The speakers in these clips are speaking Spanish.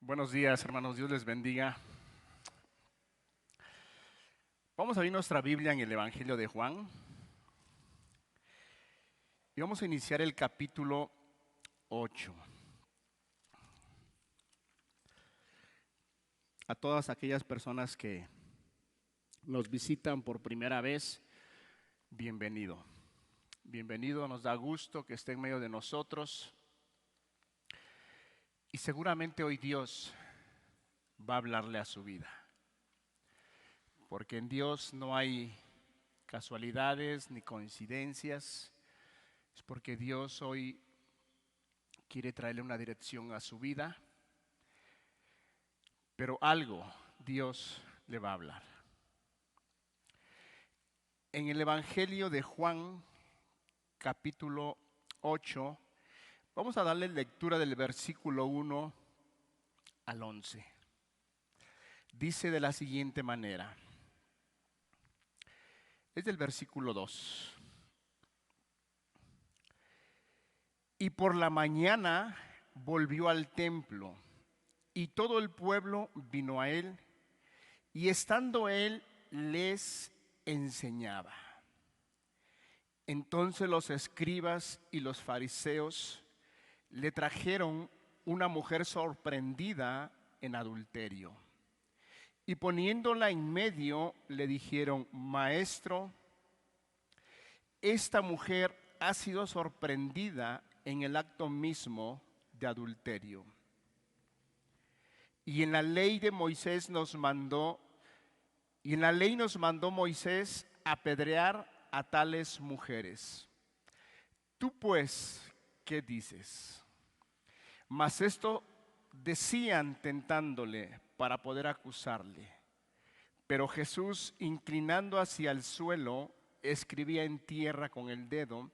Buenos días, hermanos. Dios les bendiga. Vamos a abrir nuestra Biblia en el Evangelio de Juan y vamos a iniciar el capítulo 8. A todas aquellas personas que nos visitan por primera vez, bienvenido. Bienvenido, nos da gusto que esté en medio de nosotros. Y seguramente hoy Dios va a hablarle a su vida. Porque en Dios no hay casualidades ni coincidencias. Es porque Dios hoy quiere traerle una dirección a su vida. Pero algo Dios le va a hablar. En el Evangelio de Juan, capítulo 8, vamos a darle lectura del versículo 1 al 11. Dice de la siguiente manera. Es del versículo 2. Y por la mañana volvió al templo, y todo el pueblo vino a él, y estando él les enseñaba. Entonces los escribas y los fariseos le trajeron una mujer sorprendida en adulterio. Y poniéndola en medio, le dijeron: Maestro, esta mujer ha sido sorprendida en el acto mismo de adulterio. Y en la ley de Moisés nos mandó Moisés apedrear a tales mujeres. Tú pues, ¿qué dices? Mas esto decían tentándole para poder acusarle. Pero Jesús, inclinando hacia el suelo, escribía en tierra con el dedo.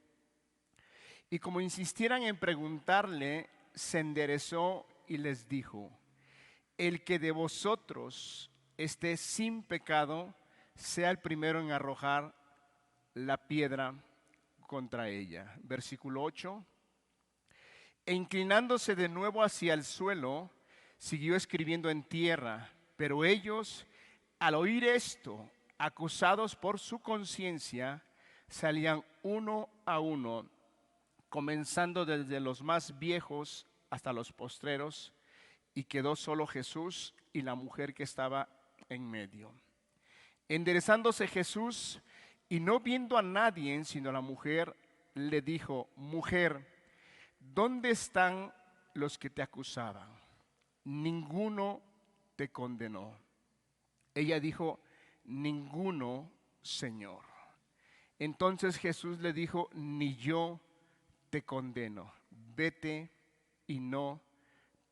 Y como insistieran en preguntarle, se enderezó y les dijo: El que de vosotros esté sin pecado, sea el primero en arrojar la piedra contra ella. Versículo 8. E inclinándose de nuevo hacia el suelo, siguió escribiendo en tierra. Pero ellos, al oír esto, acusados por su conciencia, salían uno a uno, comenzando desde los más viejos hasta los postreros, y quedó solo Jesús y la mujer que estaba en medio. Enderezándose Jesús y no viendo a nadie sino a la mujer, le dijo: Mujer, ¿dónde están los que te acusaban? Ninguno te condenó. Ella dijo: Ninguno, Señor. Entonces Jesús le dijo: Ni yo te condeno. Vete y no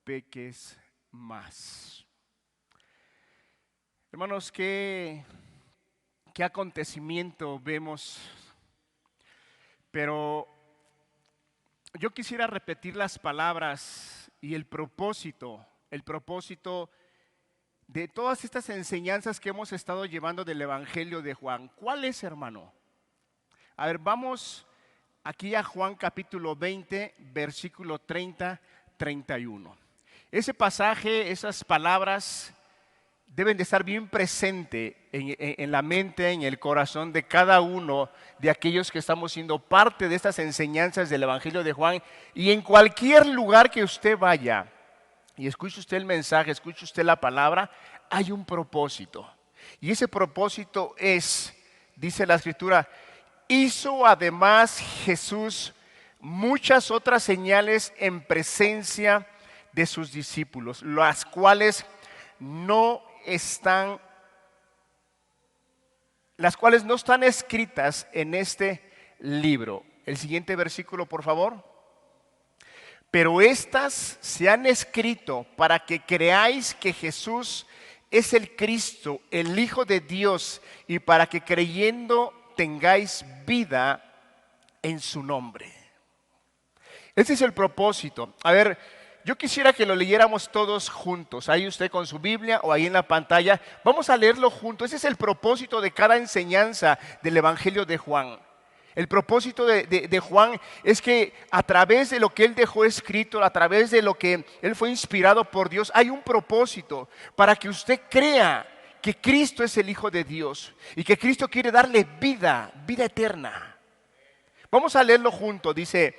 peques más. Hermanos, ¿qué acontecimiento vemos? Pero yo quisiera repetir las palabras y el propósito de todas estas enseñanzas que hemos estado llevando del Evangelio de Juan. ¿Cuál es, hermano? A ver, vamos aquí a Juan capítulo 20, versículo 30-31. Ese pasaje, esas palabras deben de estar bien presentes en la mente, en el corazón de cada uno de aquellos que estamos siendo parte de estas enseñanzas del Evangelio de Juan. Y en cualquier lugar que usted vaya y escuche usted el mensaje, escuche usted la palabra, hay un propósito. Y ese propósito es, dice la Escritura, hizo además Jesús muchas otras señales en presencia de sus discípulos, las cuales no están escritas en este libro. El siguiente versículo, por favor. Pero estas se han escrito para que creáis que Jesús es el Cristo, el Hijo de Dios, y para que creyendo tengáis vida en su nombre. Ese es el propósito. A ver, yo quisiera que lo leyéramos todos juntos. Ahí usted con su Biblia o ahí en la pantalla. Vamos a leerlo juntos. Ese es el propósito de cada enseñanza del Evangelio de Juan. El propósito de Juan es que a través de lo que él dejó escrito, a través de lo que él fue inspirado por Dios, hay un propósito para que usted crea que Cristo es el Hijo de Dios y que Cristo quiere darle vida, vida eterna. Vamos a leerlo juntos. Dice,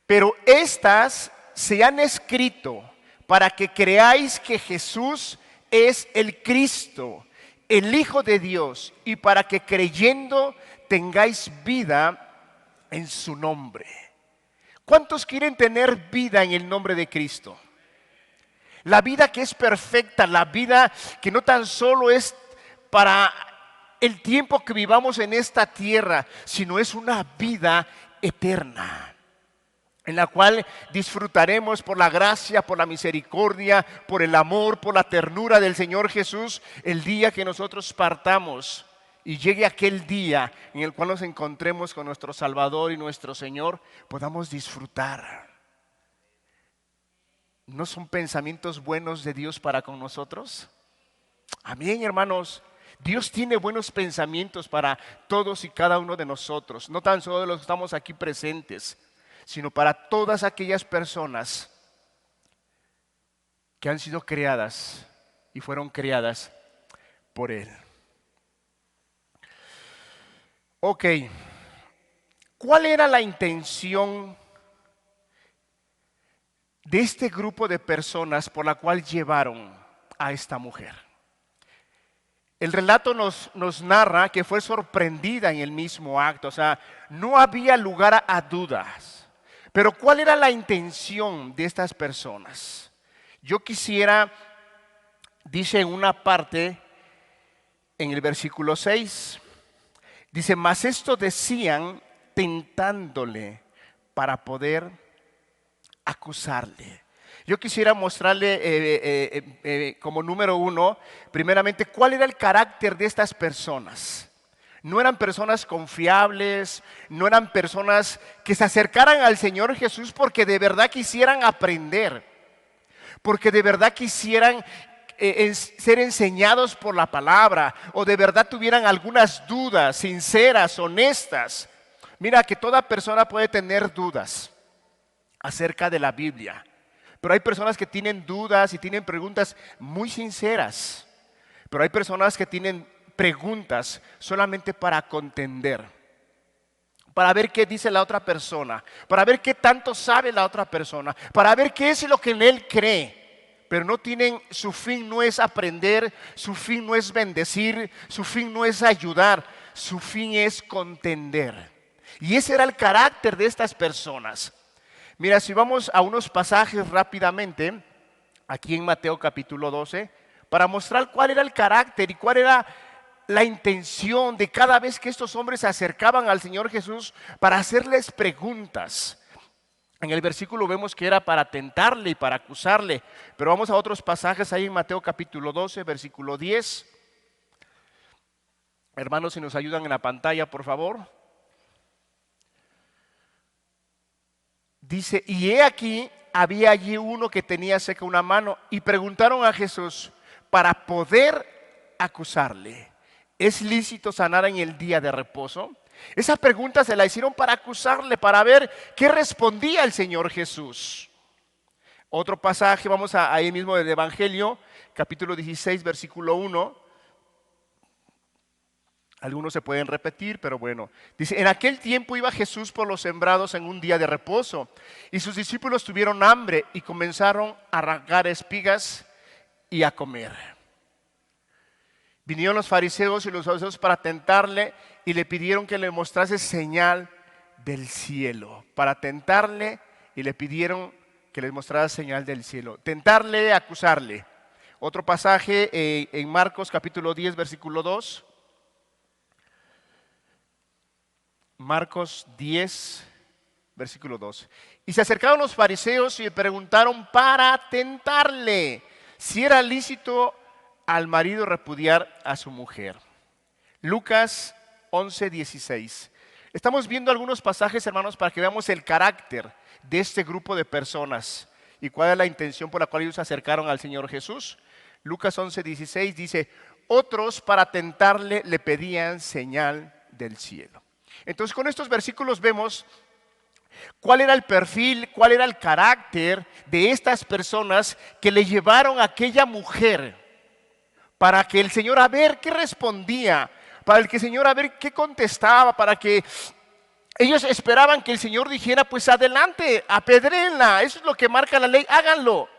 pero estas se han escrito para que creáis que Jesús es el Cristo, el Hijo de Dios, y para que creyendo tengáis vida en su nombre. ¿Cuántos quieren tener vida en el nombre de Cristo? La vida que es perfecta, la vida que no tan solo es para el tiempo que vivamos en esta tierra, sino es una vida eterna, en la cual disfrutaremos por la gracia, por la misericordia, por el amor, por la ternura del Señor Jesús, el día que nosotros partamos y llegue aquel día en el cual nos encontremos con nuestro Salvador y nuestro Señor, podamos disfrutar. ¿No son pensamientos buenos de Dios para con nosotros? Amén, hermanos. Dios tiene buenos pensamientos para todos y cada uno de nosotros, no tan solo de los que estamos aquí presentes, sino para todas aquellas personas que han sido creadas y fueron creadas por Él. Ok, ¿cuál era la intención de este grupo de personas por la cual llevaron a esta mujer? El relato nos narra que fue sorprendida en el mismo acto, o sea, no había lugar a dudas. Pero ¿cuál era la intención de estas personas? Yo quisiera, dice en una parte, en el versículo 6, dice, mas esto decían tentándole para poder acusarle. Yo quisiera mostrarle como número uno, primeramente, cuál era el carácter de estas personas. No eran personas confiables, no eran personas que se acercaran al Señor Jesús porque de verdad quisieran aprender, porque de verdad quisieran ser enseñados por la palabra, o de verdad tuvieran algunas dudas sinceras, honestas. Mira que toda persona puede tener dudas acerca de la Biblia, pero hay personas que tienen dudas y tienen preguntas muy sinceras, pero hay personas que tienen preguntas solamente para contender, para ver qué dice la otra persona, para ver qué tanto sabe la otra persona, para ver qué es lo que en él cree, pero no tienen, su fin no es aprender, su fin no es bendecir, su fin no es ayudar, su fin es contender. Y ese era el carácter de estas personas. Mira, si vamos a unos pasajes rápidamente, aquí en Mateo capítulo 12, para mostrar cuál era el carácter y cuál era la intención de cada vez que estos hombres se acercaban al Señor Jesús para hacerles preguntas. En el versículo vemos que era para tentarle y para acusarle, pero vamos a otros pasajes ahí en Mateo capítulo 12, versículo 10. Hermanos, si nos ayudan en la pantalla, por favor. Dice, y he aquí, había allí uno que tenía seca una mano, y preguntaron a Jesús para poder acusarle, ¿es lícito sanar en el día de reposo? Esa pregunta se la hicieron para acusarle, para ver qué respondía el Señor Jesús. Otro pasaje, vamos ahí mismo del Evangelio, capítulo 16, versículo 1. Algunos se pueden repetir, pero bueno. Dice, en aquel tiempo iba Jesús por los sembrados en un día de reposo, y sus discípulos tuvieron hambre y comenzaron a arrancar espigas y a comer. Vinieron los fariseos y los saduceos para tentarle y le pidieron que le mostrase señal del cielo. Para tentarle y le pidieron que les mostrara señal del cielo. Tentarle, acusarle. Otro pasaje en Marcos capítulo 10, versículo 2. Marcos 10, versículo 2. Y se acercaron los fariseos y le preguntaron para tentarle si era lícito al marido repudiar a su mujer. Lucas 11, 16. Estamos viendo algunos pasajes, hermanos, para que veamos el carácter de este grupo de personas y cuál es la intención por la cual ellos se acercaron al Señor Jesús. Lucas 11, 16 dice, otros para tentarle le pedían señal del cielo. Entonces con estos versículos vemos cuál era el perfil, cuál era el carácter de estas personas que le llevaron a aquella mujer para que el Señor a ver qué respondía, para que el Señor a ver qué contestaba, para que ellos esperaban que el Señor dijera, pues adelante, apedréenla, eso es lo que marca la ley, háganlo.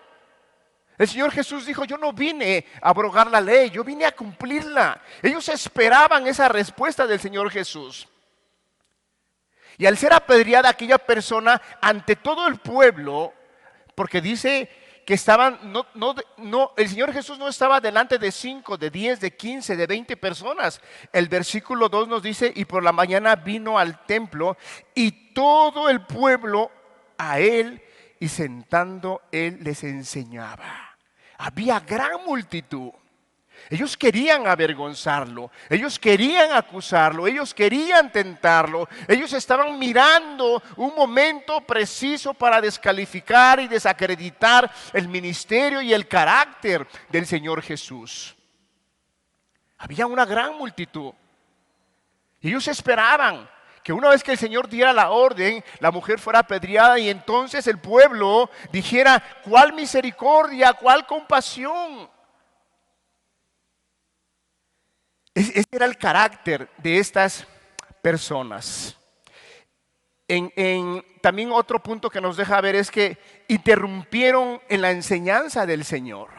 El Señor Jesús dijo, yo no vine a abrogar la ley, yo vine a cumplirla. Ellos esperaban esa respuesta del Señor Jesús. Y al ser apedreada aquella persona ante todo el pueblo, porque dice que estaban, el Señor Jesús no estaba delante de 5, de 10, de 15, de 20 personas. El versículo 2 nos dice, y por la mañana vino al templo y todo el pueblo a él, y sentando él les enseñaba. Había gran multitud. Ellos querían avergonzarlo, ellos querían acusarlo, ellos querían tentarlo, ellos estaban mirando un momento preciso para descalificar y desacreditar el ministerio y el carácter del Señor Jesús. Había una gran multitud. Ellos esperaban que una vez que el Señor diera la orden, la mujer fuera apedreada y entonces el pueblo dijera, ¿cuál misericordia, cuál compasión? Ese era el carácter de estas personas. También otro punto que nos deja ver es que interrumpieron en la enseñanza del Señor.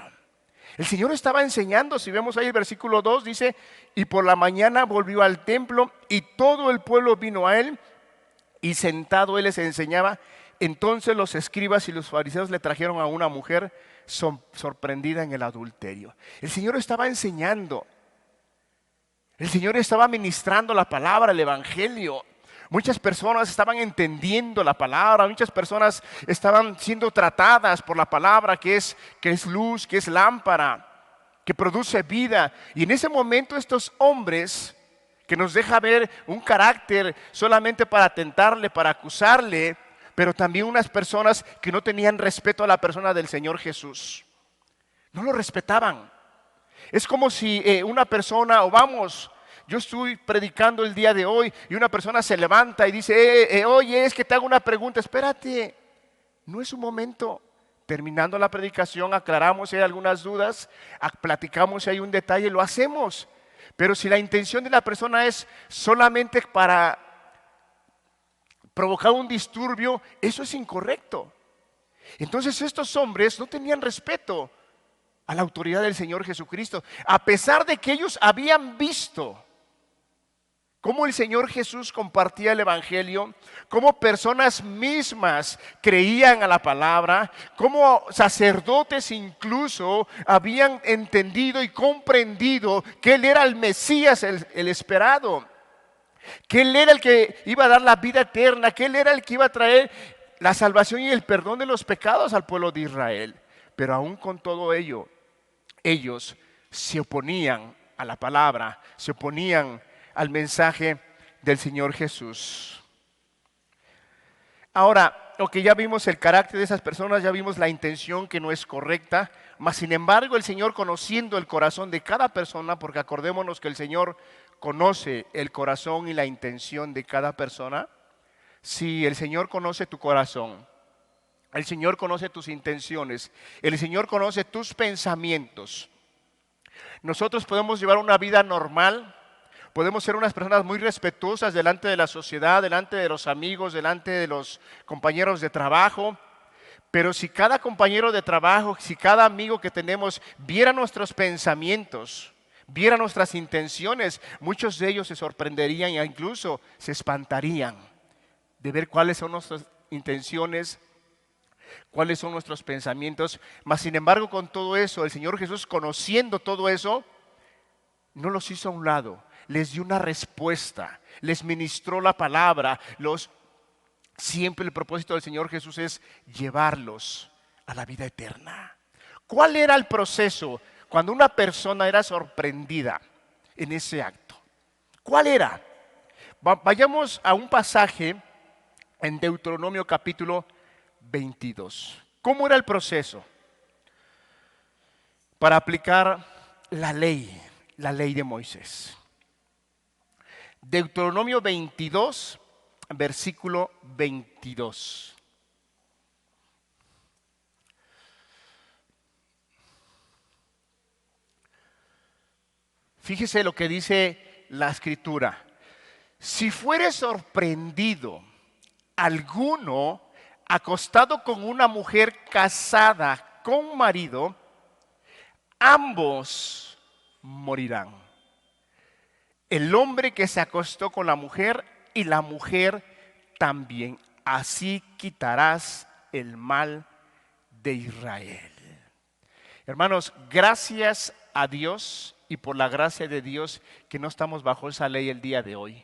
El Señor estaba enseñando, si vemos ahí el versículo 2, dice, y por la mañana volvió al templo y todo el pueblo vino a él y sentado él les enseñaba. Entonces los escribas y los fariseos le trajeron a una mujer sorprendida en el adulterio. El Señor estaba enseñando. El Señor estaba ministrando la palabra, el evangelio. Muchas personas estaban entendiendo la palabra, muchas personas estaban siendo tratadas por la palabra que es luz, que es lámpara, que produce vida. Y en ese momento estos hombres que nos deja ver un carácter solamente para tentarle, para acusarle, pero también unas personas que no tenían respeto a la persona del Señor Jesús. No lo respetaban. Es como si una persona, yo estoy predicando el día de hoy y una persona se levanta y dice, oye, es que te hago una pregunta, espérate, no es un momento. Terminando la predicación, aclaramos si hay algunas dudas, platicamos si hay un detalle, lo hacemos. Pero si la intención de la persona es solamente para provocar un disturbio, eso es incorrecto. Entonces estos hombres no tenían respeto a la autoridad del Señor Jesucristo, a pesar de que ellos habían visto cómo el Señor Jesús compartía el evangelio, cómo personas mismas creían a la palabra, cómo sacerdotes incluso habían entendido y comprendido que Él era el Mesías, el esperado, que Él era el que iba a dar la vida eterna, que Él era el que iba a traer la salvación y el perdón de los pecados al pueblo de Israel. Pero aún con todo ello, ellos se oponían a la palabra, se oponían al mensaje del Señor Jesús. Ahora, ya vimos el carácter de esas personas, ya vimos la intención que no es correcta, mas sin embargo el Señor, conociendo el corazón de cada persona, porque acordémonos que el Señor conoce el corazón y la intención de cada persona. Si el Señor conoce tu corazón, el Señor conoce tus intenciones, el Señor conoce tus pensamientos. Nosotros podemos llevar una vida normal, podemos ser unas personas muy respetuosas delante de la sociedad, delante de los amigos, delante de los compañeros de trabajo. Pero si cada compañero de trabajo, si cada amigo que tenemos viera nuestros pensamientos, viera nuestras intenciones, muchos de ellos se sorprenderían e incluso se espantarían de ver cuáles son nuestras intenciones, cuáles son nuestros pensamientos. Mas sin embargo, con todo eso, el Señor Jesús, conociendo todo eso, no los hizo a un lado, les dio una respuesta, les ministró la palabra. Siempre el propósito del Señor Jesús es llevarlos a la vida eterna. ¿Cuál era el proceso cuando una persona era sorprendida en ese acto? ¿Cuál era? Vayamos a un pasaje en Deuteronomio capítulo 22. ¿Cómo era el proceso para aplicar la ley de Moisés? Deuteronomio 22, versículo 22. Fíjese lo que dice la Escritura. Si fuere sorprendido alguno acostado con una mujer casada con marido, ambos morirán. El hombre que se acostó con la mujer y la mujer también. Así quitarás el mal de Israel. Hermanos, gracias a Dios y por la gracia de Dios que no estamos bajo esa ley el día de hoy.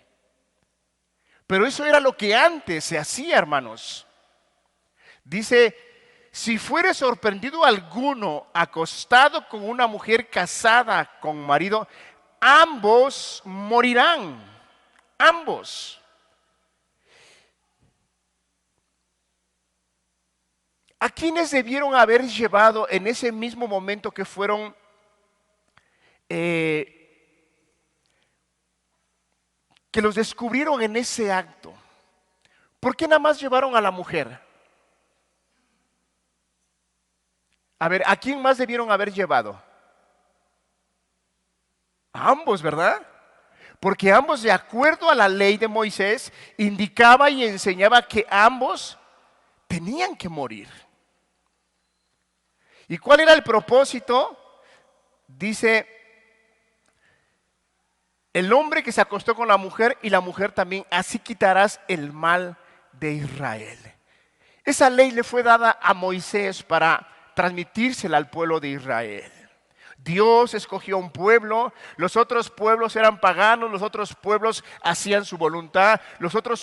Pero eso era lo que antes se hacía, hermanos. Dice, si fuere sorprendido alguno acostado con una mujer casada con marido, ambos morirán, ambos. ¿A quiénes debieron haber llevado en ese mismo momento que fueron que los descubrieron en ese acto? ¿Por qué nada más llevaron a la mujer? A ver, ¿a quién más debieron haber llevado? A ambos, ¿verdad? Porque ambos, de acuerdo a la ley de Moisés, indicaba y enseñaba que ambos tenían que morir. ¿Y cuál era el propósito? Dice, el hombre que se acostó con la mujer y la mujer también, así quitarás el mal de Israel. Esa ley le fue dada a Moisés para transmitírsela al pueblo de Israel. Dios escogió un pueblo, los otros pueblos eran paganos, los otros pueblos hacían su voluntad, los otros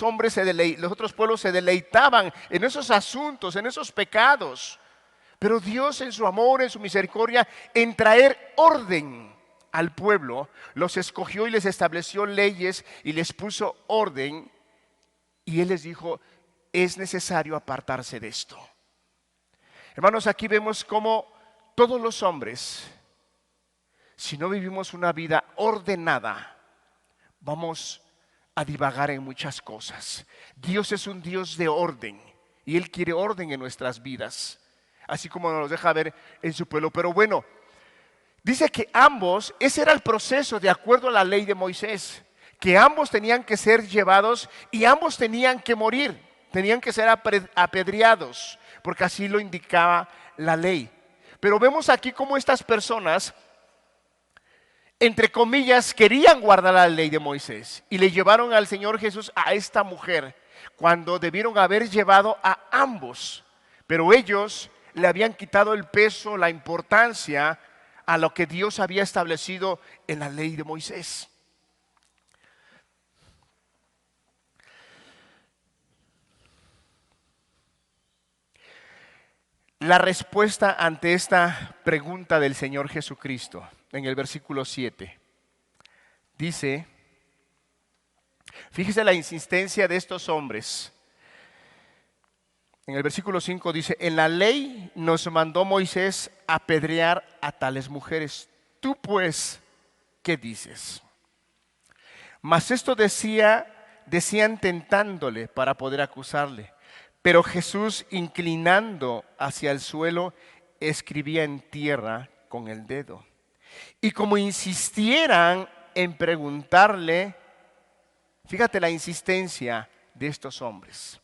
pueblos se deleitaban en esos asuntos, en esos pecados. Pero Dios en su amor, en su misericordia, en traer orden al pueblo, los escogió y les estableció leyes y les puso orden. Y Él les dijo, es necesario apartarse de esto. Hermanos, aquí vemos cómo todos los hombres, si no vivimos una vida ordenada, vamos a divagar en muchas cosas. Dios es un Dios de orden y Él quiere orden en nuestras vidas, así como nos deja ver en su pueblo. Pero bueno, dice que ambos, ese era el proceso de acuerdo a la ley de Moisés, que ambos tenían que ser llevados y ambos tenían que morir, tenían que ser apedreados, porque así lo indicaba la ley. Pero vemos aquí cómo estas personas, entre comillas, querían guardar la ley de Moisés y le llevaron al Señor Jesús a esta mujer, cuando debieron haber llevado a ambos. Pero ellos le habían quitado el peso, la importancia a lo que Dios había establecido en la ley de Moisés. La respuesta ante esta pregunta del Señor Jesucristo, en el versículo 7, dice, fíjese la insistencia de estos hombres. En el versículo 5 dice, en la ley nos mandó Moisés apedrear a tales mujeres. Tú pues, ¿qué dices? Mas esto decían tentándole para poder acusarle. Pero Jesús, inclinando hacia el suelo, escribía en tierra con el dedo. Y como insistieran en preguntarle, fíjate la insistencia de estos hombres.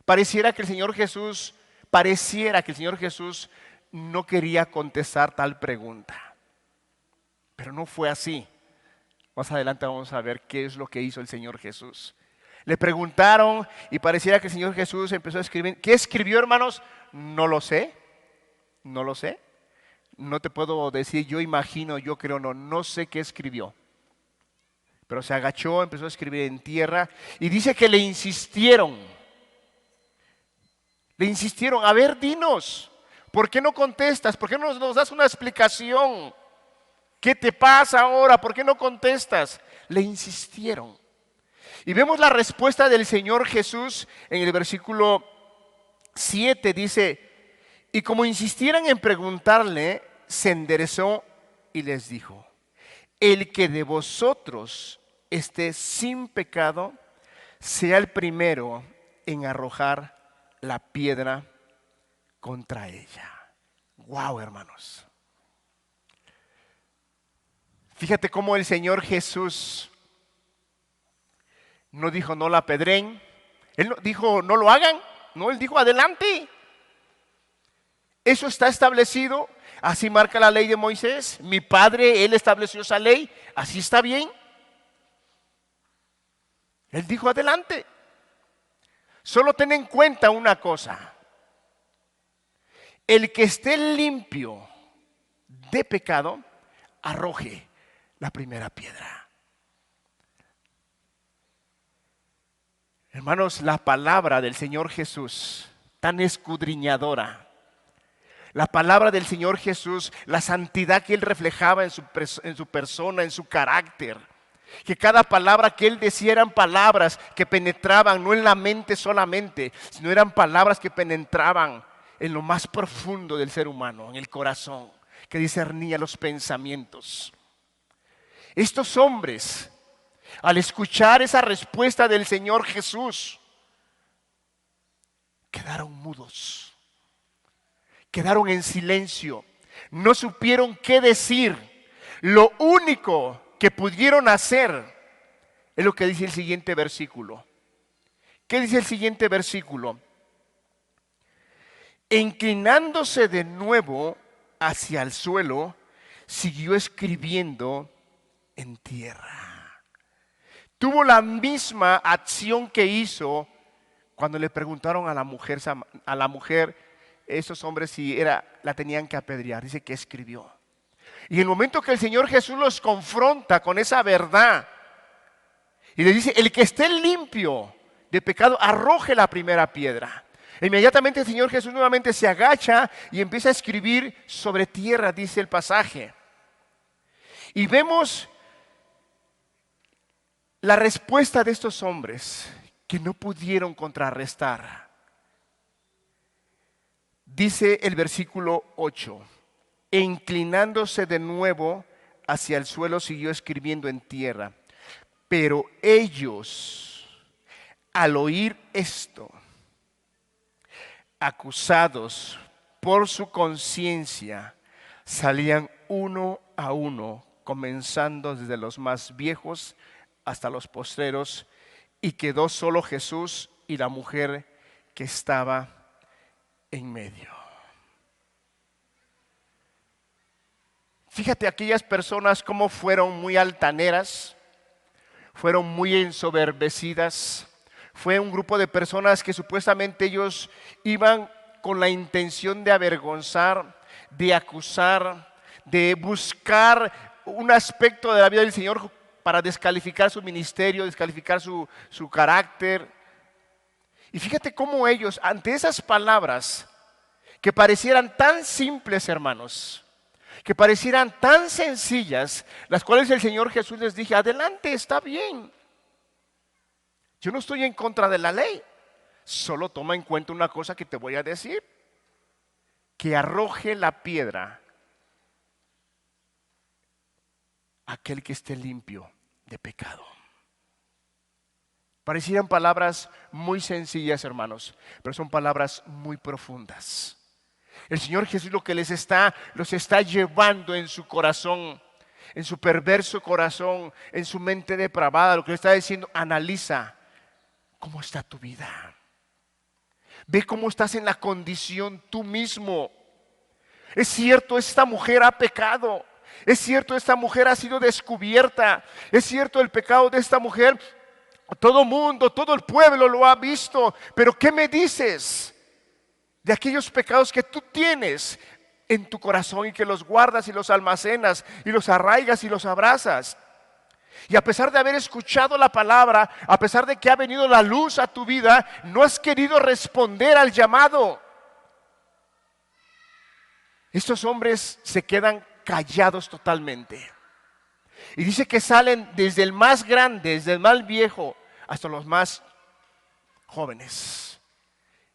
Pareciera que el Señor Jesús no quería contestar tal pregunta. Pero no fue así. Más adelante vamos a ver qué es lo que hizo el Señor Jesús. Le preguntaron y pareciera que el Señor Jesús empezó a escribir. ¿Qué escribió, hermanos? No lo sé. No te puedo decir, yo imagino, yo creo, no sé qué escribió. Pero se agachó, empezó a escribir en tierra y dice que le insistieron. A ver, dinos, ¿por qué no contestas? ¿Por qué no nos das una explicación? ¿Qué te pasa ahora? ¿Por qué no contestas? Le insistieron. Y vemos la respuesta del Señor Jesús en el versículo 7, dice, y como insistieran en preguntarle, se enderezó y les dijo, el que de vosotros esté sin pecado, sea el primero en arrojar la piedra contra ella. Wow, hermanos. Fíjate cómo el Señor Jesús no dijo no la apedreen. Él no dijo no lo hagan. No, Él dijo adelante. Eso está establecido. Así marca la ley de Moisés. Mi padre, Él estableció esa ley. Así está bien. Él dijo adelante. Solo ten en cuenta una cosa. El que esté limpio de pecado, arroje la primera piedra. Hermanos, la palabra del Señor Jesús, tan escudriñadora, la palabra del Señor Jesús, la santidad que Él reflejaba en su persona, en su carácter, que cada palabra que Él decía eran palabras que penetraban no en la mente solamente, sino eran palabras que penetraban en lo más profundo del ser humano, en el corazón, que discernía los pensamientos. Estos hombres, al escuchar esa respuesta del Señor Jesús, quedaron mudos, quedaron en silencio, no supieron qué decir. Lo único que pudieron hacer es lo que dice el siguiente versículo. ¿Qué dice el siguiente versículo? Inclinándose de nuevo hacia el suelo, siguió escribiendo en tierra. Tuvo la misma acción que hizo cuando le preguntaron a la mujer, esos hombres si la tenían que apedrear. Dice que escribió. Y en el momento que el Señor Jesús los confronta con esa verdad y le dice, el que esté limpio de pecado, arroje la primera piedra. Inmediatamente el Señor Jesús nuevamente se agacha y empieza a escribir sobre tierra, dice el pasaje. Y vemos la respuesta de estos hombres que no pudieron contrarrestar. Dice el versículo 8, e inclinándose de nuevo hacia el suelo siguió escribiendo en tierra. Pero ellos, al oír esto, acusados por su conciencia, salían uno a uno, comenzando desde los más viejos hasta los postreros, y quedó solo Jesús y la mujer que estaba en medio. Fíjate aquellas personas cómo fueron muy altaneras, fueron muy ensoberbecidas. Fue un grupo de personas que supuestamente ellos iban con la intención de avergonzar, de acusar, de buscar un aspecto de la vida del Señor para descalificar su ministerio, descalificar su carácter. Y fíjate cómo ellos, ante esas palabras que parecieran tan simples, hermanos, que parecieran tan sencillas, las cuales el Señor Jesús les dije, adelante, está bien. Yo no estoy en contra de la ley, solo toma en cuenta una cosa que te voy a decir, que arroje la piedra aquel que esté limpio de pecado. Parecieran palabras muy sencillas, hermanos, pero son palabras muy profundas. El Señor Jesús lo que los está llevando en su corazón, en su perverso corazón, en su mente depravada, lo que le está diciendo, analiza cómo está tu vida. Ve cómo estás en la condición tú mismo. Es cierto, esta mujer ha pecado. Es cierto, esta mujer ha sido descubierta. Es cierto, el pecado de esta mujer, todo mundo, todo el pueblo lo ha visto. Pero ¿qué me dices de aquellos pecados que tú tienes en tu corazón y que los guardas y los almacenas y los arraigas y los abrazas? Y a pesar de haber escuchado la palabra, a pesar de que ha venido la luz a tu vida, no has querido responder al llamado. Estos hombres se quedan callados totalmente. Y dice que salen desde el más grande, desde el más viejo, hasta los más jóvenes.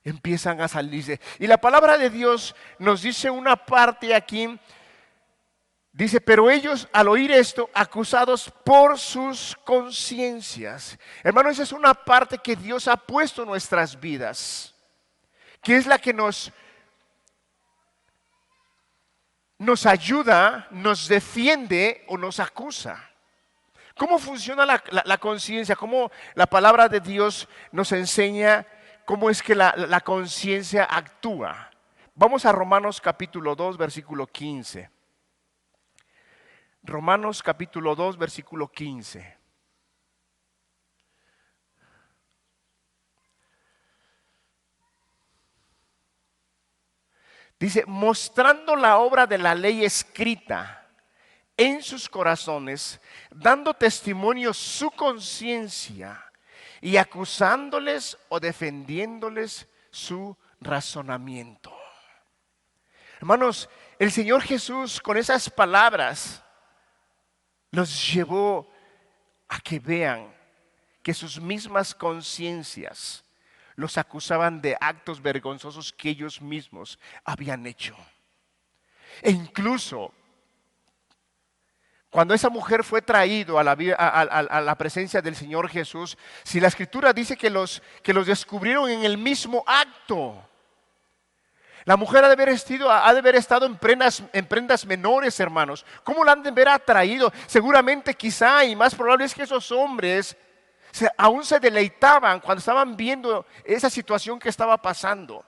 Empiezan a salirse. Y la palabra de Dios nos dice una parte aquí Dice, pero ellos al oír esto, acusados por sus conciencias. Hermano, esa es una parte que Dios ha puesto en nuestras vidas, que es la que nos ayuda, nos defiende o nos acusa. ¿Cómo funciona la conciencia? ¿Cómo la palabra de Dios nos enseña cómo es que la conciencia actúa? Vamos a Romanos capítulo 2, versículo 15. Romanos capítulo 2, versículo 15. Dice, mostrando la obra de la ley escrita en sus corazones, dando testimonio su conciencia y acusándoles o defendiéndoles su razonamiento. Hermanos, el Señor Jesús con esas palabras los llevó a que vean que sus mismas conciencias los acusaban de actos vergonzosos que ellos mismos habían hecho. E incluso cuando esa mujer fue traído a la presencia del Señor Jesús, si la Escritura dice que los descubrieron en el mismo acto. La mujer ha de haber estado en prendas menores, hermanos. ¿Cómo la han de haber atraído? Seguramente, quizá, y más probable es que esos hombres aún se deleitaban cuando estaban viendo esa situación que estaba pasando.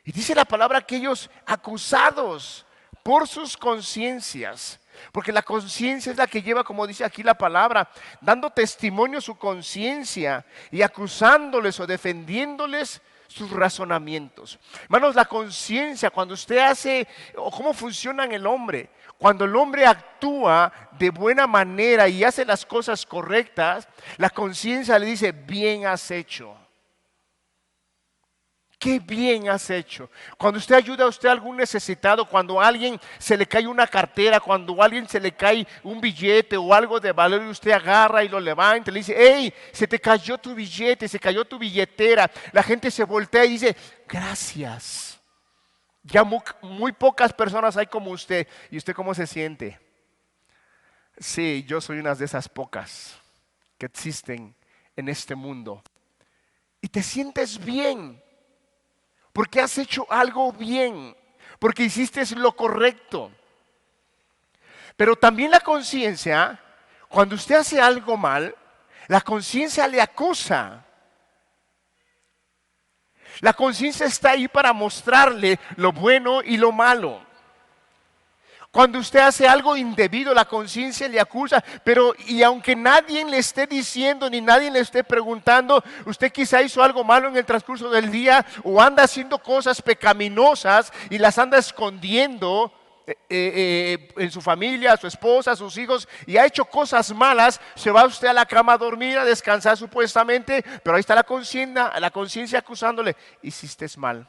Y dice la palabra que ellos, acusados por sus conciencias, porque la conciencia es la que lleva, como dice aquí la palabra, dando testimonio su conciencia y acusándoles o defendiéndoles sus razonamientos. Hermanos, la conciencia, cuando usted hace, o cómo funciona en el hombre, cuando el hombre actúa de buena manera y hace las cosas correctas, la conciencia le dice, bien has hecho. Qué bien has hecho. Cuando usted ayuda a algún necesitado, cuando a alguien se le cae una cartera, cuando a alguien se le cae un billete o algo de valor y usted agarra y lo levanta y le dice, hey, se te cayó tu billete, se cayó tu billetera. La gente se voltea y dice, gracias. Ya muy pocas personas hay como usted. ¿Y usted cómo se siente? Sí, yo soy una de esas pocas que existen en este mundo. Y te sientes bien. Porque has hecho algo bien, porque hiciste lo correcto. Pero también la conciencia, cuando usted hace algo mal, la conciencia le acusa. La conciencia está ahí para mostrarle lo bueno y lo malo. Cuando usted hace algo indebido, la conciencia le acusa, pero y aunque nadie le esté diciendo ni nadie le esté preguntando, usted quizá hizo algo malo en el transcurso del día o anda haciendo cosas pecaminosas y las anda escondiendo en su familia, a su esposa, a sus hijos, y ha hecho cosas malas. Se va usted a la cama a dormir, a descansar supuestamente, pero ahí está la conciencia acusándole, hiciste mal.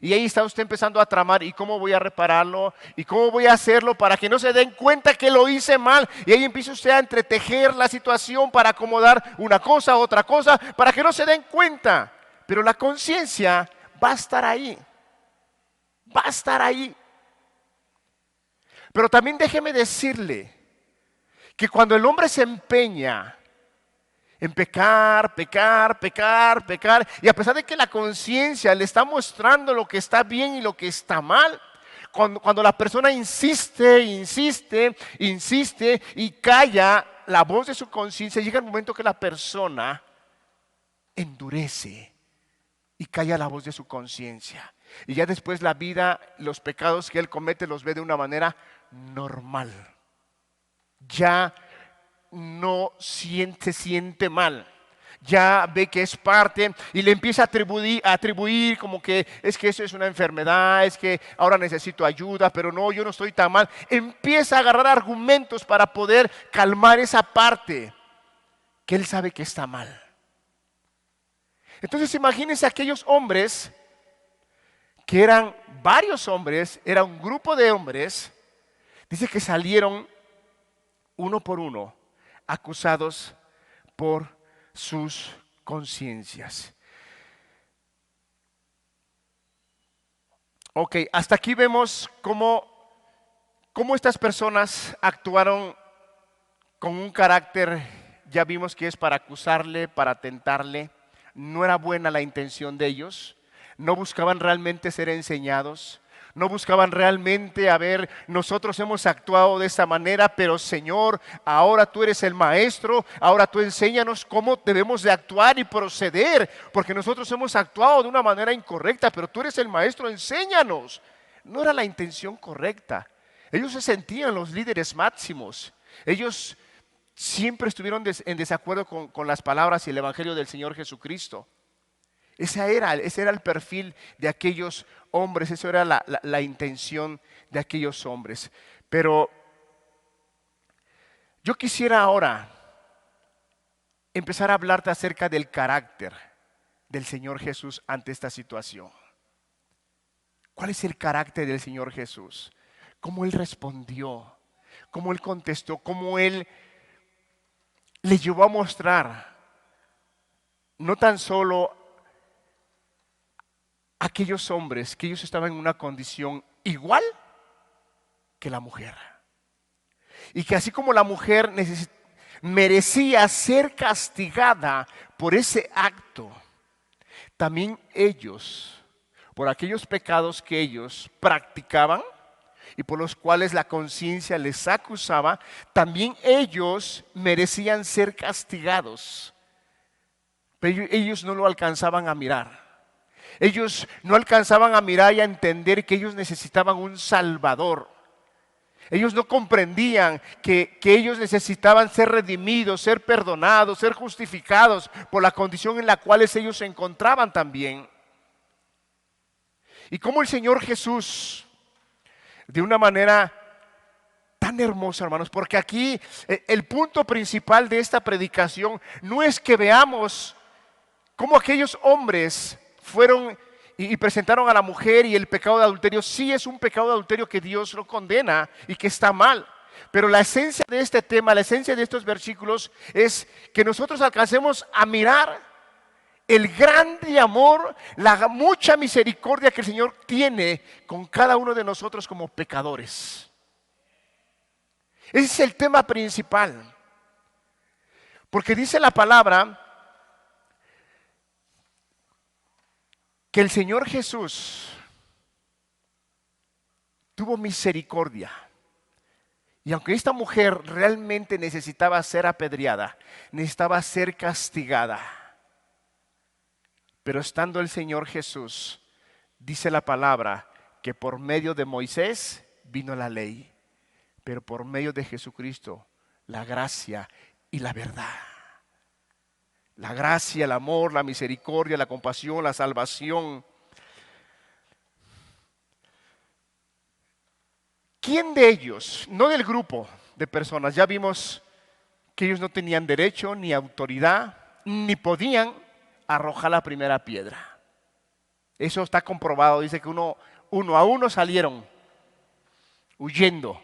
Y ahí está usted empezando a tramar, ¿y cómo voy a repararlo? ¿Y cómo voy a hacerlo para que no se den cuenta que lo hice mal? Y ahí empieza usted a entretejer la situación para acomodar una cosa, otra cosa, para que no se den cuenta. Pero la conciencia va a estar ahí. Va a estar ahí. Pero también déjeme decirle que cuando el hombre se empeña en pecar, y a pesar de que la conciencia le está mostrando lo que está bien y lo que está mal, cuando la persona insiste y calla la voz de su conciencia, llega el momento que la persona endurece y calla la voz de su conciencia. Y ya después la vida, los pecados que él comete los ve de una manera normal. Ya no se siente mal, ya ve que es parte y le empieza a atribuir como que es que eso es una enfermedad, es que ahora necesito ayuda, pero no, yo no estoy tan mal. Empieza a agarrar argumentos para poder calmar esa parte que él sabe que está mal. Entonces imagínense aquellos hombres que eran varios hombres, era un grupo de hombres, dice que salieron uno por uno acusados por sus conciencias. Ok, hasta aquí vemos cómo ¿Cómo estas personas actuaron con un carácter? Ya vimos que es para acusarle, para tentarle. No era buena la intención de ellos. No buscaban realmente ser enseñados. No buscaban realmente, a ver, nosotros hemos actuado de esta manera, pero Señor, ahora tú eres el maestro, ahora tú enséñanos cómo debemos de actuar y proceder, porque nosotros hemos actuado de una manera incorrecta, pero tú eres el maestro, enséñanos. No era la intención correcta. Ellos se sentían los líderes máximos. Ellos siempre estuvieron en desacuerdo con las palabras y el evangelio del Señor Jesucristo. Ese era el perfil de aquellos hombres, esa era la intención de aquellos hombres. Pero yo quisiera ahora empezar a hablarte acerca del carácter del Señor Jesús ante esta situación. ¿Cuál es el carácter del Señor Jesús? ¿Cómo Él respondió? ¿Cómo Él contestó? ¿Cómo Él le llevó a mostrar no tan solo aquellos hombres que ellos estaban en una condición igual que la mujer? Y que así como la mujer merecía ser castigada por ese acto, también ellos, por aquellos pecados que ellos practicaban y por los cuales la conciencia les acusaba, también ellos merecían ser castigados. Pero ellos no lo alcanzaban a mirar. Ellos no alcanzaban a mirar y a entender que ellos necesitaban un Salvador. Ellos no comprendían que ellos necesitaban ser redimidos, ser perdonados, ser justificados por la condición en la cual ellos se encontraban también. Y cómo el Señor Jesús, de una manera tan hermosa, hermanos, porque aquí el punto principal de esta predicación no es que veamos cómo aquellos hombres fueron y presentaron a la mujer, y el pecado de adulterio sí es un pecado de adulterio que Dios lo condena y que está mal. Pero la esencia de este tema, la esencia de estos versículos es que nosotros alcancemos a mirar el grande amor, la mucha misericordia que el Señor tiene con cada uno de nosotros como pecadores. Ese es el tema principal. Porque dice la palabra que el Señor Jesús tuvo misericordia. Y aunque esta mujer realmente necesitaba ser apedreada, necesitaba ser castigada, pero estando el Señor Jesús, dice la palabra que por medio de Moisés vino la ley, pero por medio de Jesucristo la gracia y la verdad. La gracia, el amor, la misericordia, la compasión, la salvación. ¿Quién de ellos, no del grupo de personas, ya vimos que ellos no tenían derecho ni autoridad, ni podían arrojar la primera piedra? Eso está comprobado, dice que uno a uno salieron huyendo,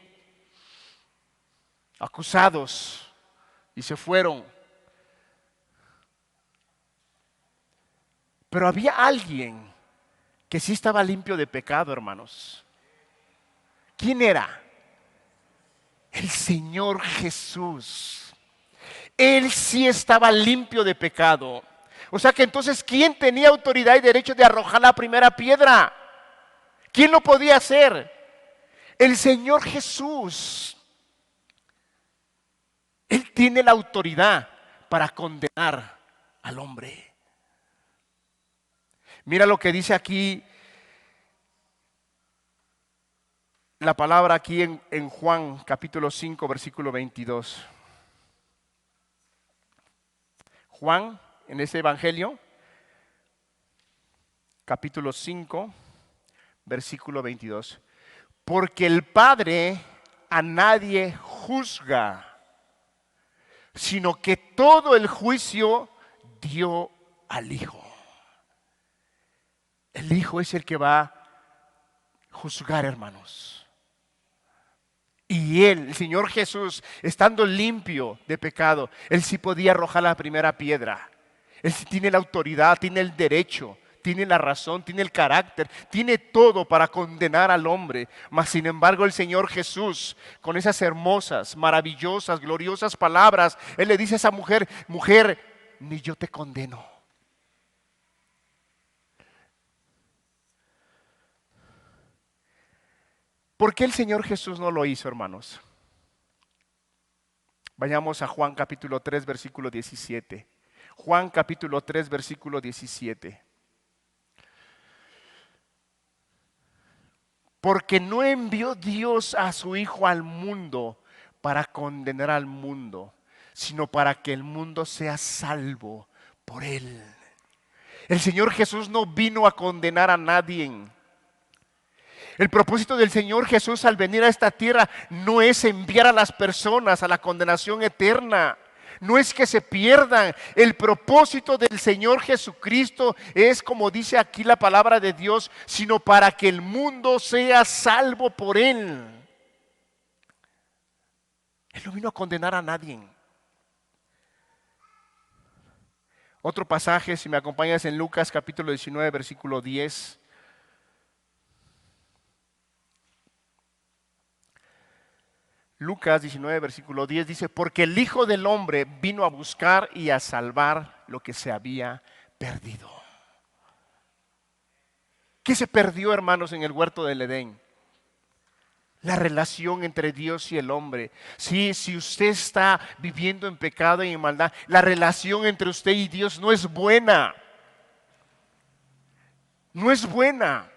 acusados, y se fueron. Pero había alguien que sí estaba limpio de pecado, hermanos. ¿Quién era? El Señor Jesús. Él sí estaba limpio de pecado. O sea que entonces, ¿quién tenía autoridad y derecho de arrojar la primera piedra? ¿Quién lo podía hacer? El Señor Jesús. Él tiene la autoridad para condenar al hombre. Mira lo que dice aquí la palabra aquí en Juan capítulo 5 versículo 22. Juan, en ese evangelio, capítulo 5, versículo 22. Porque el Padre a nadie juzga, sino que todo el juicio dio al Hijo. El Hijo es el que va a juzgar, hermanos. Y Él, el Señor Jesús, estando limpio de pecado, Él sí podía arrojar la primera piedra. Él sí tiene la autoridad, tiene el derecho tiene la razón, tiene el carácter, tiene todo para condenar al hombre. Mas sin embargo el Señor Jesús, con esas hermosas, maravillosas, gloriosas palabras, Él le dice a esa mujer: mujer, ni yo te condeno. ¿Por qué el Señor Jesús no lo hizo, hermanos? Vayamos a Juan capítulo 3, versículo 17. Juan capítulo 3, versículo 17. Porque no envió Dios a su Hijo al mundo para condenar al mundo, sino para que el mundo sea salvo por Él. El Señor Jesús no vino a condenar a nadie. El propósito del Señor Jesús al venir a esta tierra no es enviar a las personas a la condenación eterna. No es que se pierdan. El propósito del Señor Jesucristo es, como dice aquí la palabra de Dios, sino para que el mundo sea salvo por Él. Él no vino a condenar a nadie. Otro pasaje, si me acompañas, en Lucas capítulo 19, versículo 10. Lucas 19, versículo 10 dice: porque el Hijo del Hombre vino a buscar y a salvar lo que se había perdido. ¿Qué se perdió, hermanos, en el huerto del Edén? La relación entre Dios y el hombre. Sí, si usted está viviendo en pecado y en maldad, la relación entre usted y Dios no es buena. No es buena.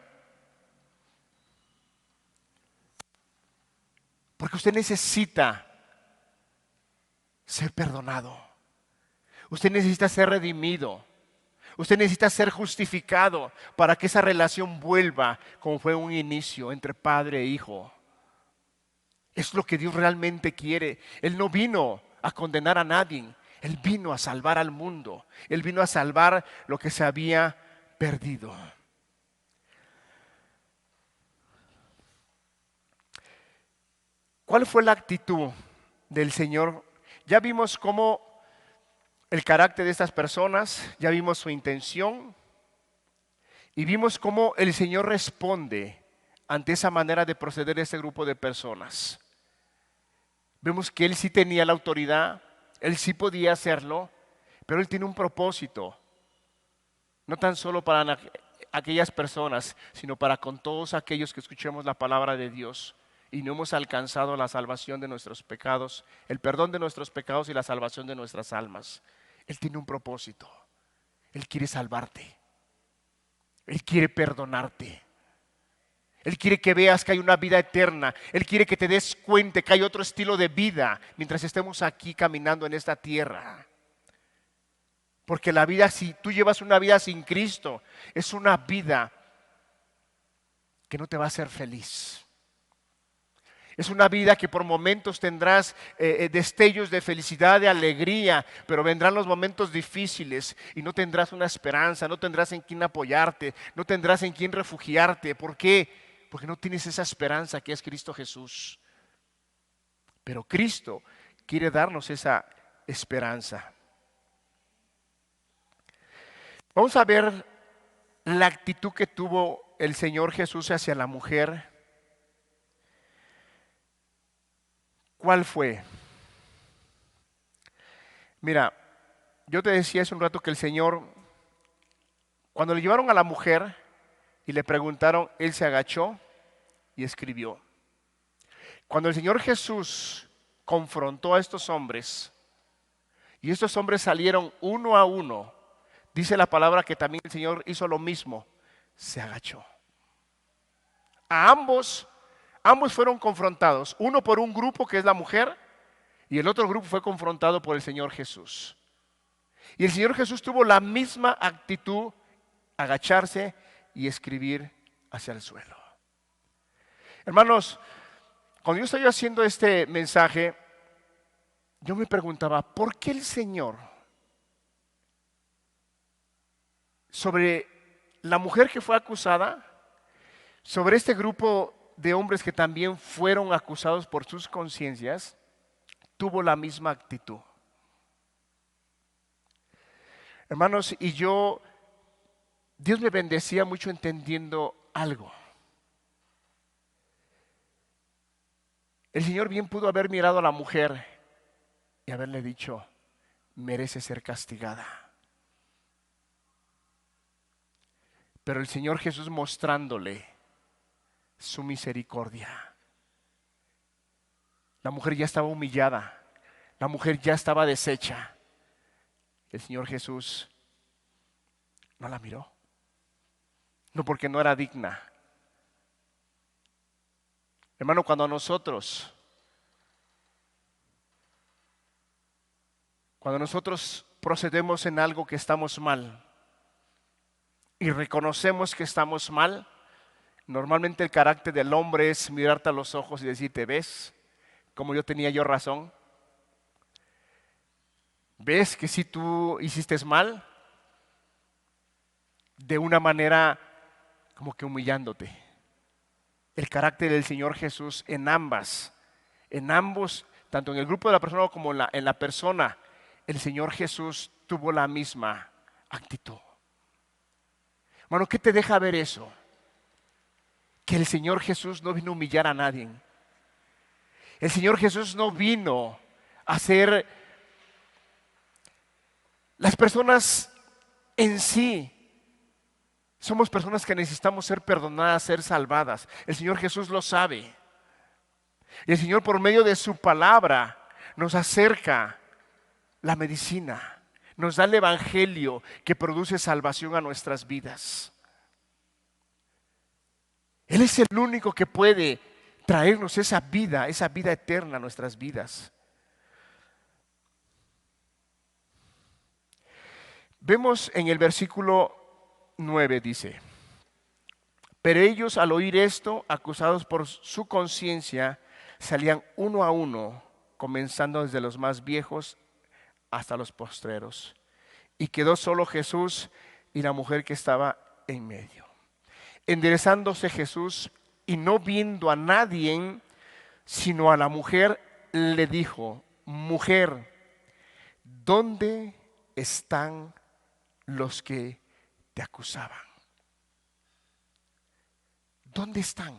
Porque usted necesita ser perdonado. Usted necesita ser redimido. Usted necesita ser justificado para que esa relación vuelva como fue un inicio entre padre e hijo. Es lo que Dios realmente quiere. Él no vino a condenar a nadie. Él vino a salvar al mundo. Él vino a salvar lo que se había perdido. ¿Cuál fue la actitud del Señor? Ya vimos cómo el carácter de estas personas, ya vimos su intención y vimos cómo el Señor responde ante esa manera de proceder de este grupo de personas. Vemos que Él sí tenía la autoridad, Él sí podía hacerlo, pero Él tiene un propósito, no tan solo para aquellas personas, sino para con todos aquellos que escuchemos la palabra de Dios y no hemos alcanzado la salvación de nuestros pecados, el perdón de nuestros pecados y la salvación de nuestras almas. Él tiene un propósito. Él quiere salvarte. Él quiere perdonarte. Él quiere que veas que hay una vida eterna. Él quiere que te des cuenta que hay otro estilo de vida mientras estemos aquí caminando en esta tierra. Porque la vida, si tú llevas una vida sin Cristo, es una vida que no te va a hacer feliz. Es una vida que por momentos tendrás destellos de felicidad, de alegría, pero vendrán los momentos difíciles y no tendrás una esperanza, no tendrás en quién apoyarte, no tendrás en quién refugiarte. ¿Por qué? Porque no tienes esa esperanza que es Cristo Jesús. Pero Cristo quiere darnos esa esperanza. Vamos a ver la actitud que tuvo el Señor Jesús hacia la mujer. ¿Cuál fue? Mira, yo te decía hace un rato que el Señor, cuando le llevaron a la mujer y le preguntaron, Él se agachó y escribió. Cuando el Señor Jesús confrontó a estos hombres, y estos hombres salieron uno a uno, dice la palabra que también el Señor hizo lo mismo, se agachó. A ambos fueron confrontados, uno por un grupo que es la mujer y el otro grupo fue confrontado por el Señor Jesús. Y el Señor Jesús tuvo la misma actitud, agacharse y escribir hacia el suelo. Hermanos, cuando yo estaba haciendo este mensaje, yo me preguntaba, ¿por qué el Señor, sobre la mujer que fue acusada, sobre este grupo de hombres que también fueron acusados por sus conciencias, tuvo la misma actitud? Hermanos, y yo Dios me bendecía mucho entendiendo algo. El Señor bien pudo haber mirado a la mujer y haberle dicho, merece ser castigada. Pero el Señor Jesús mostrándole su misericordia. La mujer ya estaba humillada, la mujer ya estaba deshecha. El Señor Jesús no la miró, no porque no era digna. Hermano, cuando nosotros procedemos en algo que estamos mal y reconocemos que estamos mal, normalmente el carácter del hombre es mirarte a los ojos y decirte, ¿ves cómo yo razón? ¿Ves que si tú hiciste mal? De una manera como que humillándote. El carácter del Señor Jesús en ambos, tanto en el grupo de la persona como en la persona, el Señor Jesús tuvo la misma actitud. Hermano, ¿qué te deja ver eso? Que el Señor Jesús no vino a humillar a nadie. El Señor Jesús no vino a hacer las personas en sí. Somos personas que necesitamos ser perdonadas, ser salvadas. El Señor Jesús lo sabe. Y el Señor por medio de su palabra nos acerca la medicina, nos da el evangelio que produce salvación a nuestras vidas. Él es el único que puede traernos esa vida eterna a nuestras vidas. Vemos en el versículo 9 dice, pero ellos al oír esto, acusados por su conciencia, salían uno a uno, comenzando desde los más viejos hasta los postreros. Y quedó solo Jesús y la mujer que estaba en medio. Enderezándose Jesús y no viendo a nadie, sino a la mujer, le dijo, mujer, ¿dónde están los que te acusaban? ¿Dónde están?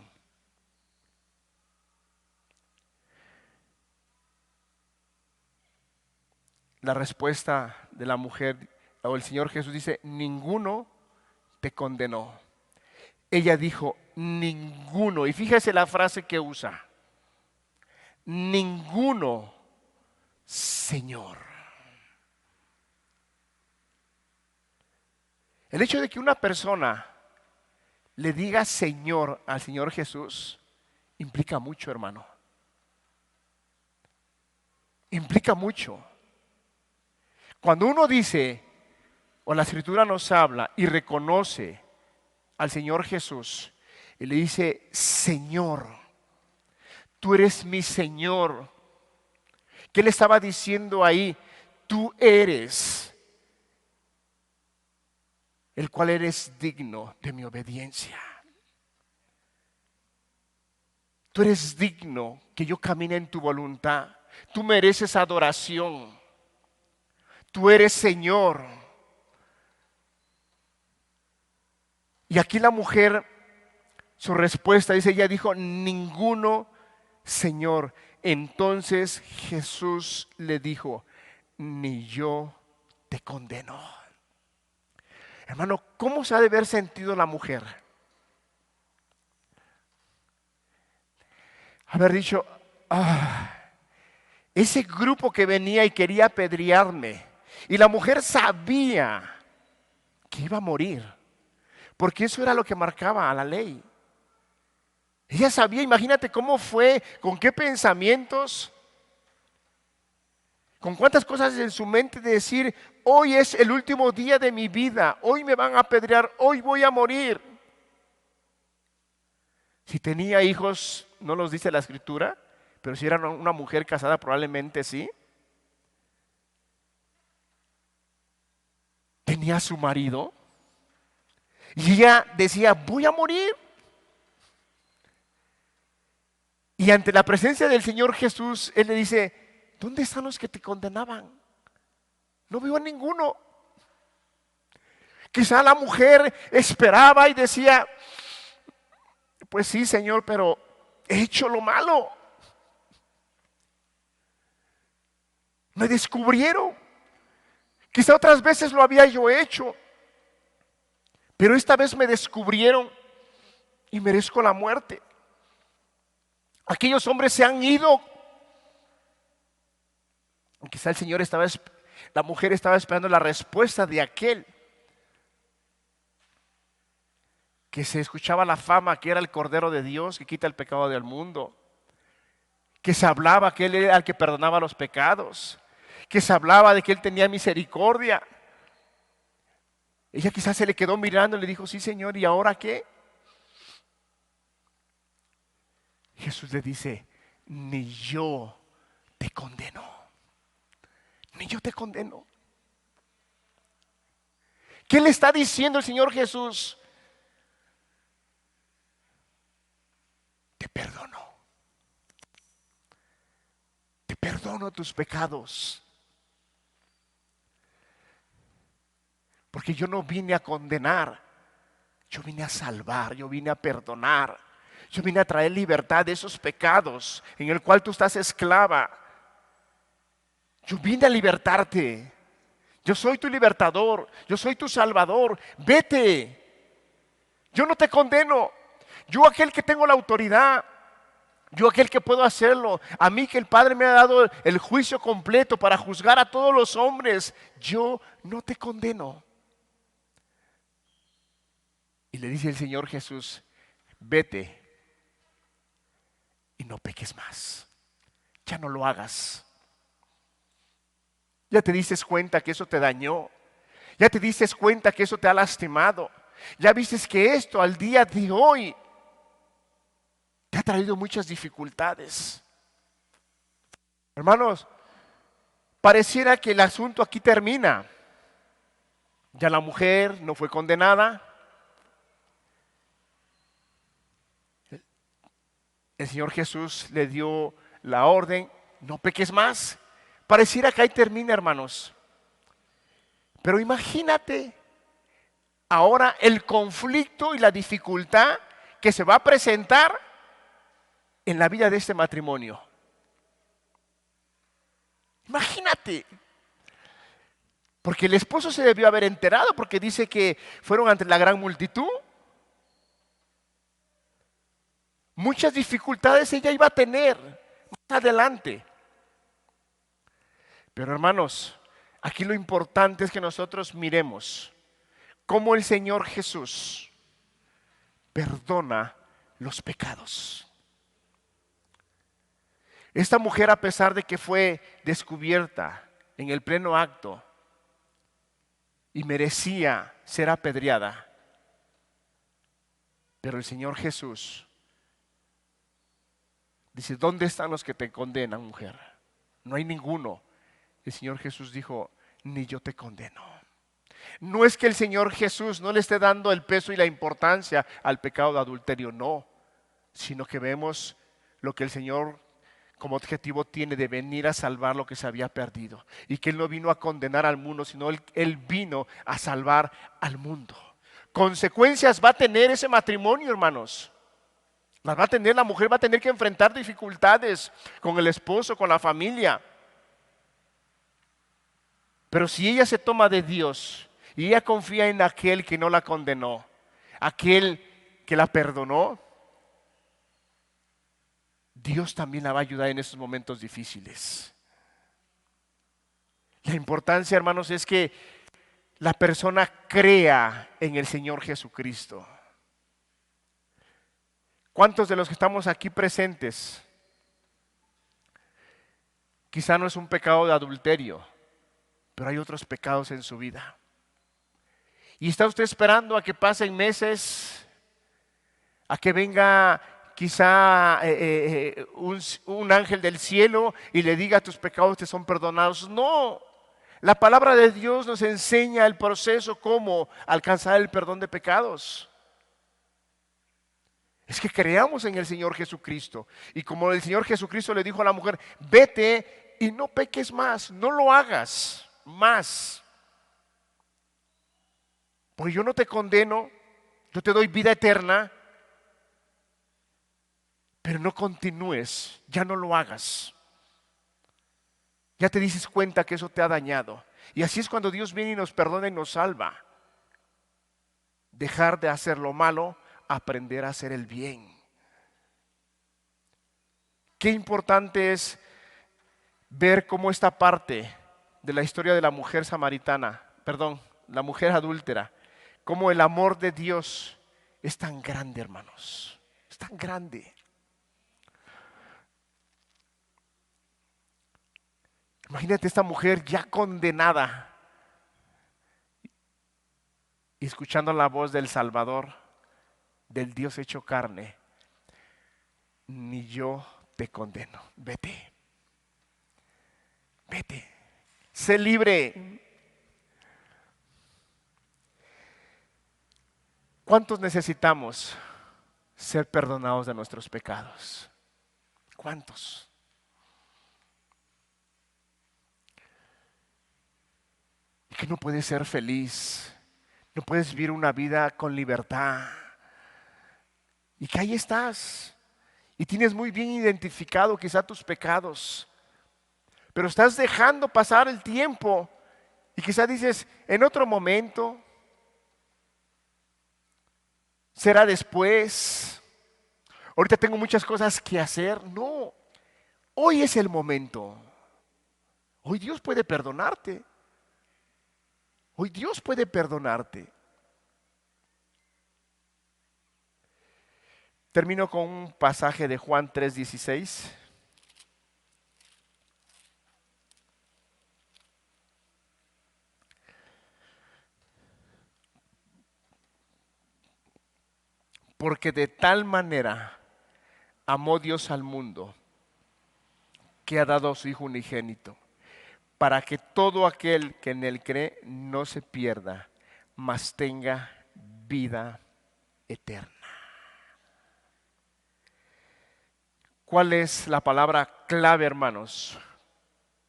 La respuesta de la mujer o el Señor Jesús dice, ninguno te condenó. Ella dijo, ninguno. Y fíjese la frase que usa. Ninguno, Señor. El hecho de que una persona le diga Señor al Señor Jesús implica mucho, hermano. Implica mucho. Cuando uno dice, o la Escritura nos habla y reconoce al Señor Jesús y le dice, Señor, tú eres mi Señor. ¿Qué le estaba diciendo ahí? Tú eres el cual eres digno de mi obediencia. Tú eres digno que yo camine en tu voluntad. Tú mereces adoración. Tú eres Señor. Y aquí la mujer, su respuesta dice, ella dijo, ninguno, Señor. Entonces Jesús le dijo, ni yo te condeno. Hermano, ¿cómo se ha de haber sentido la mujer? Haber dicho, ese grupo que venía y quería apedrearme, y la mujer sabía que iba a morir, porque eso era lo que marcaba a la ley. Ella sabía, imagínate cómo fue, con qué pensamientos, con cuántas cosas en su mente de decir, hoy es el último día de mi vida, hoy me van a apedrear, hoy voy a morir. Si tenía hijos, no los dice la Escritura, pero si era una mujer casada probablemente sí. Tenía a su marido y ella decía, voy a morir. Y ante la presencia del Señor Jesús, Él le dice, ¿dónde están los que te condenaban? No veo a ninguno. Quizá la mujer esperaba y decía, pues sí, Señor, pero he hecho lo malo. Me descubrieron. Quizá otras veces lo había yo hecho, pero esta vez me descubrieron y merezco la muerte. Aquellos hombres se han ido. Quizá la mujer estaba esperando la respuesta de aquel que se escuchaba la fama que era el Cordero de Dios que quita el pecado del mundo, que se hablaba que Él era el que perdonaba los pecados, que se hablaba de que Él tenía misericordia. Ella quizás se le quedó mirando y le dijo, sí, Señor, ¿y ahora qué? Jesús le dice, ni yo te condeno, ni yo te condeno. ¿Qué le está diciendo el Señor Jesús? Te perdono tus pecados. Porque yo no vine a condenar, yo vine a salvar, yo vine a perdonar, yo vine a traer libertad de esos pecados en el cual tú estás esclava. Yo vine a libertarte. Yo soy tu libertador, yo soy tu salvador. Vete. Yo no te condeno. Yo aquel que tengo la autoridad, yo aquel que puedo hacerlo, a mí que el Padre me ha dado el juicio completo para juzgar a todos los hombres, yo no te condeno. Y le dice el Señor Jesús, vete y no peques más. Ya no lo hagas. Ya te diste cuenta que eso te dañó. Ya te diste cuenta que eso te ha lastimado. Ya viste que esto al día de hoy te ha traído muchas dificultades. Hermanos, pareciera que el asunto aquí termina. Ya la mujer no fue condenada. El Señor Jesús le dio la orden, no peques más. Pareciera que ahí termina, hermanos. Pero imagínate ahora el conflicto y la dificultad que se va a presentar en la vida de este matrimonio. Imagínate. Porque el esposo se debió haber enterado porque dice que fueron ante la gran multitud. Muchas dificultades ella iba a tener más adelante. Pero hermanos, aquí lo importante es que nosotros miremos cómo el Señor Jesús perdona los pecados. Esta mujer, a pesar de que fue descubierta en el pleno acto y merecía ser apedreada, pero el Señor Jesús dice, ¿dónde están los que te condenan, mujer? No hay ninguno. El Señor Jesús dijo, ni yo te condeno. No es que el Señor Jesús no le esté dando el peso y la importancia al pecado de adulterio, no. Sino que vemos lo que el Señor como objetivo tiene de venir a salvar lo que se había perdido. Y que Él no vino a condenar al mundo, sino Él vino a salvar al mundo. Consecuencias va a tener ese matrimonio, hermanos. Las va a tener, la mujer va a tener que enfrentar dificultades con el esposo, con la familia. Pero si ella se toma de Dios y ella confía en aquel que no la condenó, aquel que la perdonó, Dios también la va a ayudar en esos momentos difíciles. La importancia, hermanos, es que la persona crea en el Señor Jesucristo. ¿Cuántos de los que estamos aquí presentes? Quizá no es un pecado de adulterio, pero hay otros pecados en su vida. Y está usted esperando a que pasen meses, a que venga quizá un ángel del cielo y le diga tus pecados te son perdonados. No, la palabra de Dios nos enseña el proceso cómo alcanzar el perdón de pecados. Es que creamos en el Señor Jesucristo. Y como el Señor Jesucristo le dijo a la mujer, vete y no peques más, no lo hagas más. Porque yo no te condeno, yo te doy vida eterna, pero no continúes, ya no lo hagas. Ya te dices cuenta que eso te ha dañado. Y así es cuando Dios viene y nos perdona y nos salva. Dejar de hacer lo malo, aprender a hacer el bien. Qué importante es ver cómo esta parte de la historia de la mujer samaritana, perdón, la mujer adúltera, cómo el amor de Dios es tan grande, hermanos, es tan grande. Imagínate esta mujer ya condenada y escuchando la voz del Salvador, del Dios hecho carne. Ni yo te condeno, vete, vete, sé libre. ¿Cuántos necesitamos ser perdonados de nuestros pecados? ¿Cuántos? Y que no puedes ser feliz, no puedes vivir una vida con libertad. Y que ahí estás. Y tienes muy bien identificado quizá tus pecados. Pero estás dejando pasar el tiempo. Y quizá dices, en otro momento, será después. Ahorita tengo muchas cosas que hacer. No, hoy es el momento. Hoy Dios puede perdonarte. Hoy Dios puede perdonarte. Termino con un pasaje de Juan 3:16. Porque de tal manera amó Dios al mundo que ha dado a su Hijo unigénito, para que todo aquel que en él cree no se pierda, mas tenga vida eterna. ¿Cuál es la palabra clave, hermanos,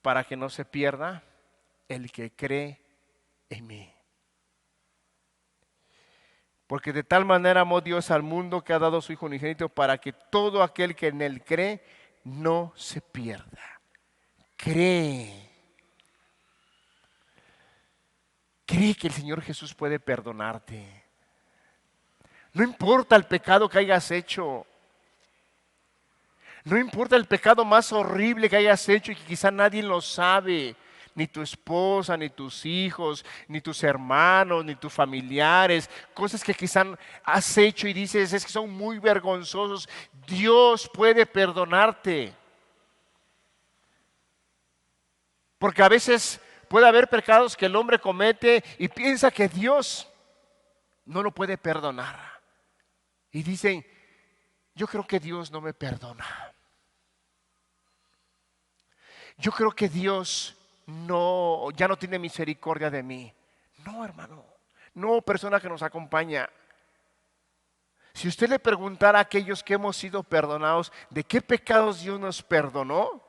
para que no se pierda? El que cree en mí. Porque de tal manera amó Dios al mundo que ha dado a su Hijo unigénito para que todo aquel que en él cree no se pierda. Cree. Cree que el Señor Jesús puede perdonarte. No importa el pecado que hayas hecho. No importa el pecado más horrible que hayas hecho y que quizá nadie lo sabe. Ni tu esposa, ni tus hijos, ni tus hermanos, ni tus familiares. Cosas que quizá has hecho y dices es que son muy vergonzosos. Dios puede perdonarte. Porque a veces puede haber pecados que el hombre comete y piensa que Dios no lo puede perdonar. Y dicen, yo creo que Dios no me perdona. Yo creo que Dios ya no tiene misericordia de mí. No, hermano. No, persona que nos acompaña. Si usted le preguntara a aquellos que hemos sido perdonados, ¿de qué pecados Dios nos perdonó?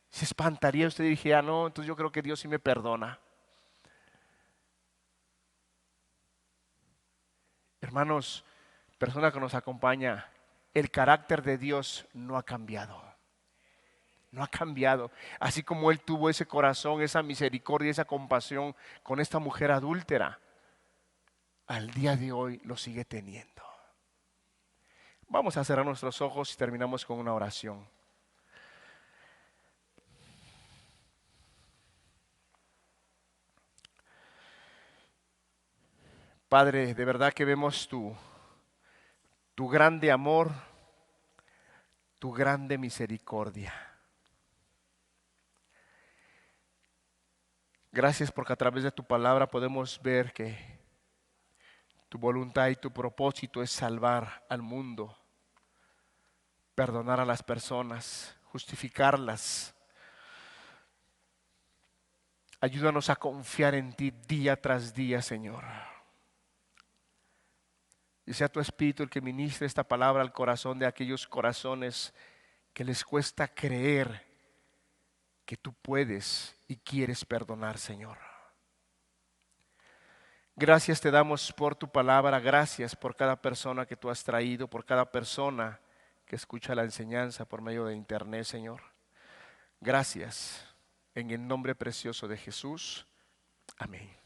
Se espantaría usted y diría, no, entonces yo creo que Dios sí me perdona. Hermanos, persona que nos acompaña, el carácter de Dios no ha cambiado. No ha cambiado. Así como Él tuvo ese corazón, esa misericordia, esa compasión con esta mujer adúltera, al día de hoy lo sigue teniendo. Vamos a cerrar nuestros ojos y terminamos con una oración. Padre, de verdad que vemos tu grande amor, tu grande misericordia. Gracias porque a través de tu palabra podemos ver que tu voluntad y tu propósito es salvar al mundo, perdonar a las personas, justificarlas. Ayúdanos a confiar en ti día tras día, Señor. Y sea tu Espíritu el que ministre esta palabra al corazón de aquellos corazones que les cuesta creer que tú puedes y quieres perdonar, Señor. Gracias te damos por tu palabra, gracias por cada persona que tú has traído, por cada persona que escucha la enseñanza por medio de internet, Señor. Gracias, en el nombre precioso de Jesús. Amén.